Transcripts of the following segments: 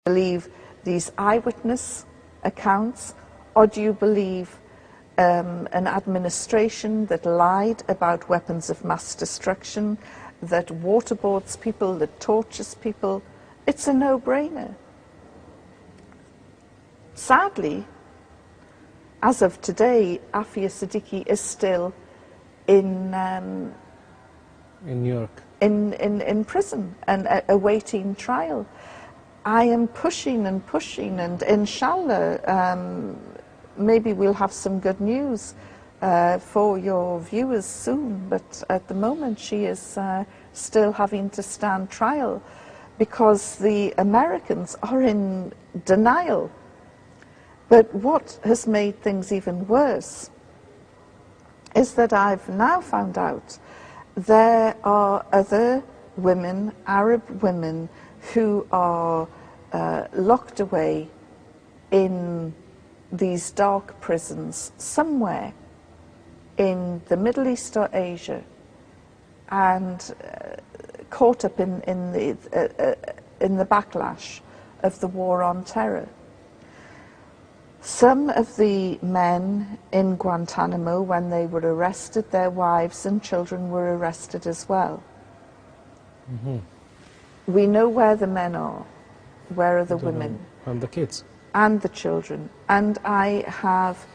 believe these eyewitness accounts, or do you believe an administration that lied about weapons of mass destruction, that waterboards people, that tortures people? It's a no-brainer. Sadly, as of today, Afia Siddiqui is still in New York, in prison and awaiting trial. I am pushing and pushing, and inshallah, maybe we'll have some good news for your viewers soon. But at the moment, she is still having to stand trial because the Americans are in denial. But what has made things even worse is that I've now found out there are other women, Arab women, who are locked away in these dark prisons somewhere in the Middle East or Asia, and caught up in the backlash of the war on terror. Some of the men in Guantanamo, when they were arrested, their wives and children were arrested as well. Mm-hmm. We know where the men are, where are the women. And the kids. And the children. And I have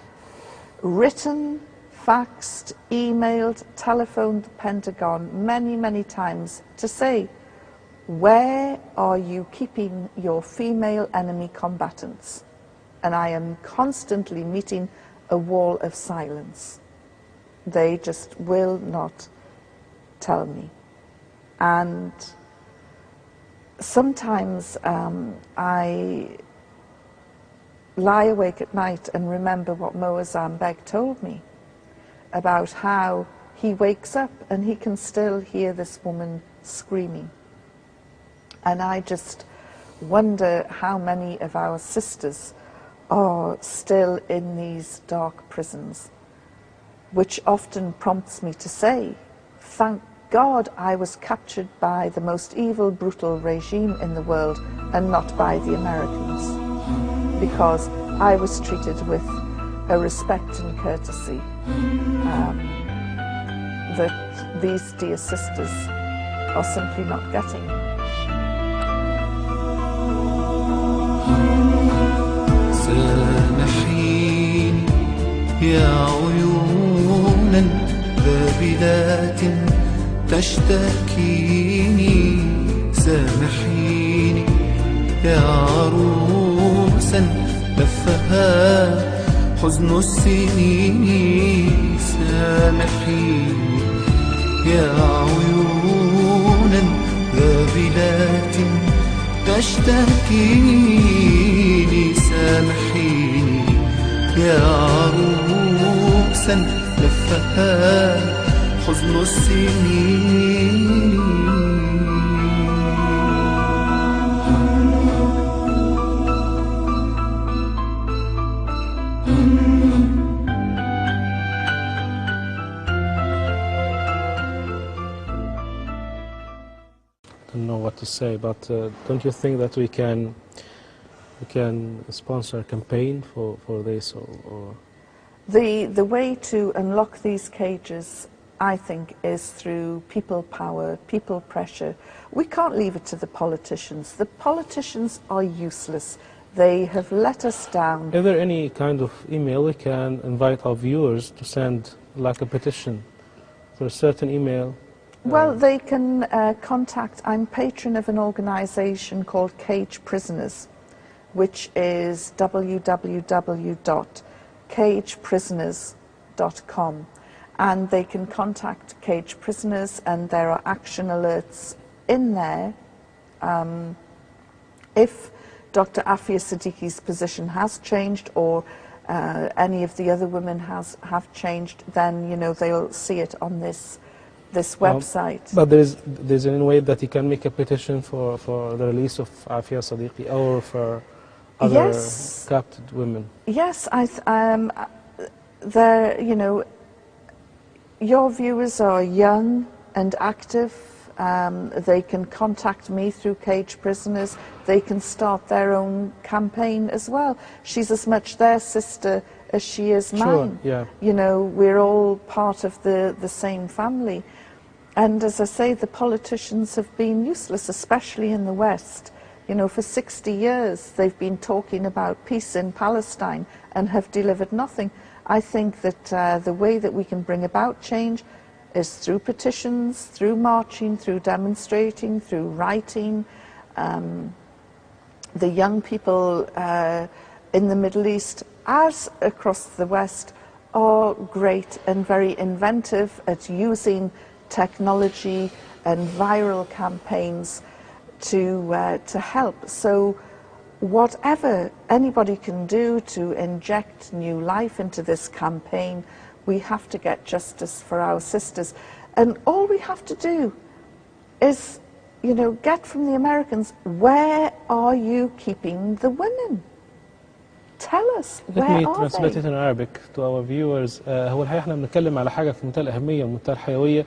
written, faxed, emailed, telephoned the Pentagon many, many times to say, where are you keeping your female enemy combatants? And I am constantly meeting a wall of silence. They just will not tell me. And sometimes I lie awake at night and remember what Moazzam Beg told me about how he wakes up and he can still hear this woman screaming. And I just wonder how many of our sisters are still in these dark prisons, which often prompts me to say, thank God I was captured by the most evil, brutal regime in the world and not by the Americans, because I was treated with a respect and courtesy that these dear sisters are simply not getting. سامحيني يا عيونا ذابلات تشتكيني، سامحيني يا عروسا لفها حزن السنين، سامحيني يا عيونا ذابلات تشتكيني، سامحيني يا عروسا لفها حزن السنين. I don't know what to say, but don't you think that we can sponsor a campaign for this, or The way to unlock these cages, I think, is through people power, people pressure. We can't leave it to the politicians. The politicians are useless. They have let us down. Is there any kind of email we can invite our viewers to send, like a petition, for a certain email? Well, they can contact, I'm patron of an organisation called Cage Prisoners, which is www.cageprisoners.com, and they can contact Cage Prisoners, and there are action alerts in there. If Dr. Afia Siddiqui's position has changed, or any of the other women have changed, then, you know, they'll see it on this website. But there's any way that you can make a petition for the release of Afia Siddiqui, or for other captured women? Yes, you know, your viewers are young and active. They can contact me through Cage Prisoners. They can start their own campaign as well. She's as much their sister as she is mine. Sure, yeah. You know, we're all part of the same family. And as I say, the politicians have been useless, especially in the West. You know, for 60 years they've been talking about peace in Palestine and have delivered nothing. I think that the way that we can bring about change is through petitions, through marching, through demonstrating, through writing. The young people in the Middle East, as across the West, are great and very inventive at using technology and viral campaigns to help. So whatever anybody can do to inject new life into this campaign, we have to get justice for our sisters. And all we have to do is, you know, get from the Americans, where are you keeping the women? Tell us, where are they? Let me translate it in Arabic to our viewers. هو الحقيقة احنا بنتكلم على حاجة في منتهى الأهمية ومنتهى الحيوية،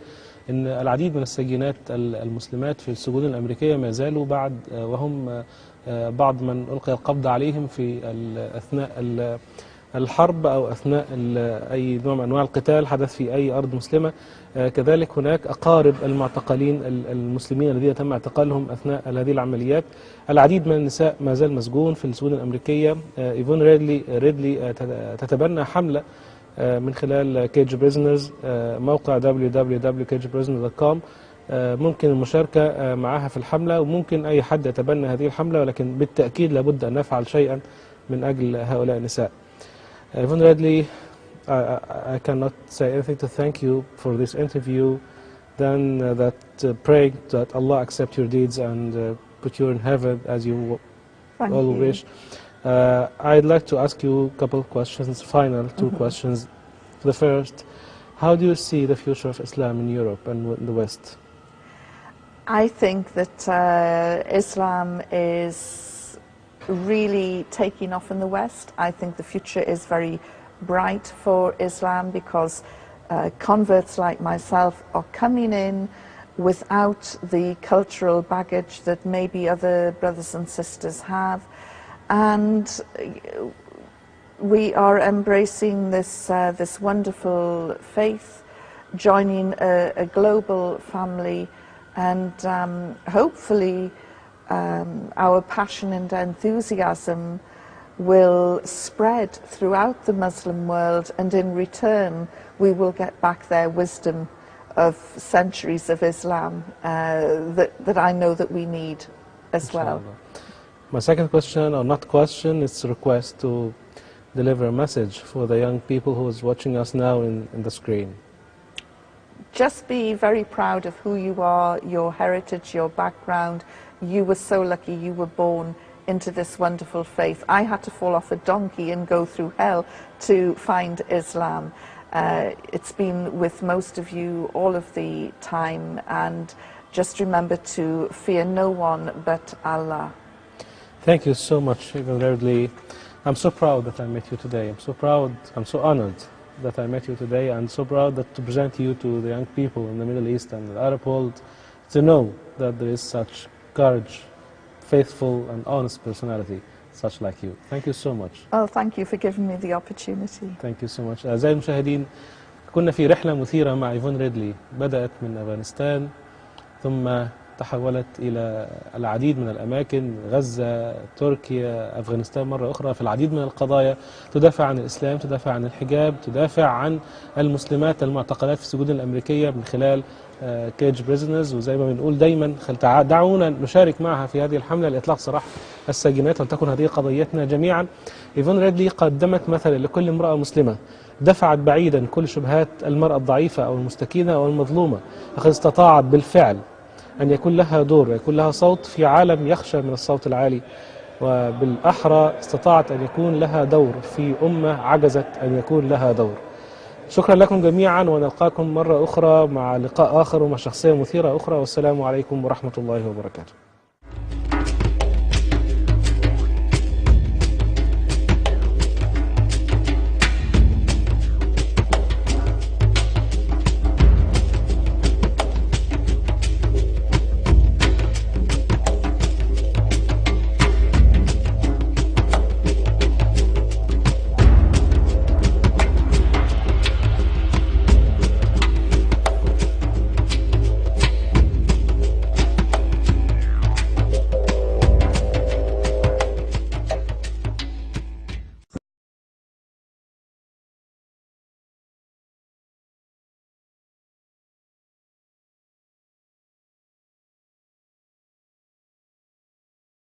إن العديد من السجينات المسلمات في السجون الأمريكية ما زالوا بعد وهم بعض من ألقي القبض عليهم في أثناء الحرب أو أثناء أي نوع من أنواع القتال حدث في أي أرض مسلمة. كذلك هناك أقارب المعتقلين المسلمين الذين تم اعتقالهم أثناء هذه العمليات. العديد من النساء ما زال مسجون في السجون الأمريكية. إيفون ريدلي تتبنى حملة من خلال كيج بريزنرز، موقع www.cageprisoner.com. ممكن المشاركة معها في الحملة، وممكن أي حد يتبنى هذه الحملة، ولكن بالتأكيد لابد أن نفعل شيئا من أجل هؤلاء النساء. Yvonne Rيدلي, I cannot say anything to thank you for this interview, than that praying that Allah accept your deeds and put you in heaven as you all wish. I'd like to ask you a couple of questions, final two questions. The first, how do you see the future of Islam in Europe and in the West? I think that Islam is really taking off in the West. I think the future is very bright for Islam because converts like myself are coming in without the cultural baggage that maybe other brothers and sisters have, and we are embracing this wonderful faith, joining a global family, and hopefully our passion and enthusiasm will spread throughout the Muslim world, and in return we will get back their wisdom of centuries of Islam that I know that we need as well. My second question, or not question, it's a request to deliver a message for the young people who is watching us now in the screen. Just be very proud of who you are, your heritage, your background. You were so lucky you were born into this wonderful faith. I had to fall off a donkey and go through hell to find Islam. It's been with most of you all of the time, and just remember to fear no one but Allah. Thank you so much, Yvonne Rيدلي. I'm so proud that I met you today. I'm so proud, I'm so honored that I met you today, and so proud that to present you to the young people in the Middle East and the Arab world, to know that there is such courage, faithful and honest personality, such like you. Thank you so much. Oh, thank you for giving me the opportunity. Thank you so much. أعزائي المشاهدين، كنا في رحلة مثيرة مع إيفون ريدلي، بدأت من أفغانستان ثم تحولت إلى العديد من الأماكن، غزة، تركيا، أفغانستان مرة أخرى، في العديد من القضايا تدافع عن الإسلام، تدافع عن الحجاب، تدافع عن المسلمات المعتقلات في السجون الأمريكية من خلال كيج بريزنرز. وزي ما بنقول دايما دعونا نشارك معها في هذه الحملة لإطلاق سراح الساجنات، ولتكن هذه قضيتنا جميعا. إيفون ريدلي قدمت مثلا لكل امرأة مسلمة، دفعت بعيدا كل شبهات المرأة الضعيفة أو المستكينة أو المظلومة، فقد استطاعت بالفعل أن يكون لها دور، يكون لها صوت في عالم يخشى من الصوت العالي، وبالأحرى استطاعت أن يكون لها دور في أمة عجزت أن يكون لها دور. شكرا لكم جميعا، ونلقاكم مرة أخرى مع لقاء آخر ومع شخصية مثيرة أخرى، والسلام عليكم ورحمة الله وبركاته.